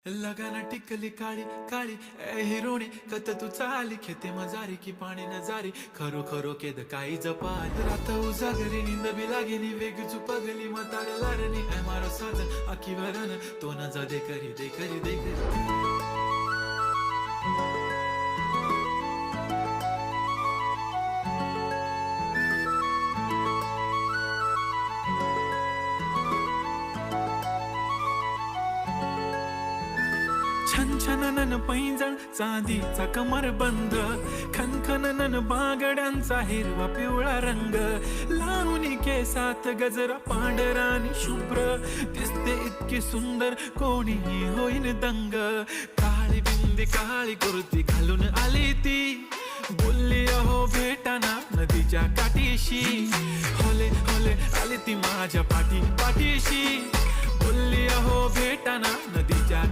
लगाना टिकली काळी काळी ए हिरोणी कत तू चाली खेते मजारी की पाणी नजारी खरो खरो केद काही जपाल रात उजागरी निंद बी लागेनी वेग चुपगली मतार लारणी ए मारो साध आखी वरन तो न जा दे करी दे करी दे करी छन छननन पैंजण चांदीचा कमरबंद खनखननन बांगड्यांचा हिरवा पिवळा रंग लावणी केसात गजरा पांढरा आणि शुभ्र दिसते इतकी सुंदर कोणीही होईन दंग काळी बिंदी काळी कुर्ती घालून आली ती बोलली अहो भेटाना नदीच्या काठीशी होले होले आली ती माझ्या पाठीशी बोलली अहो भेटाना नदीच्या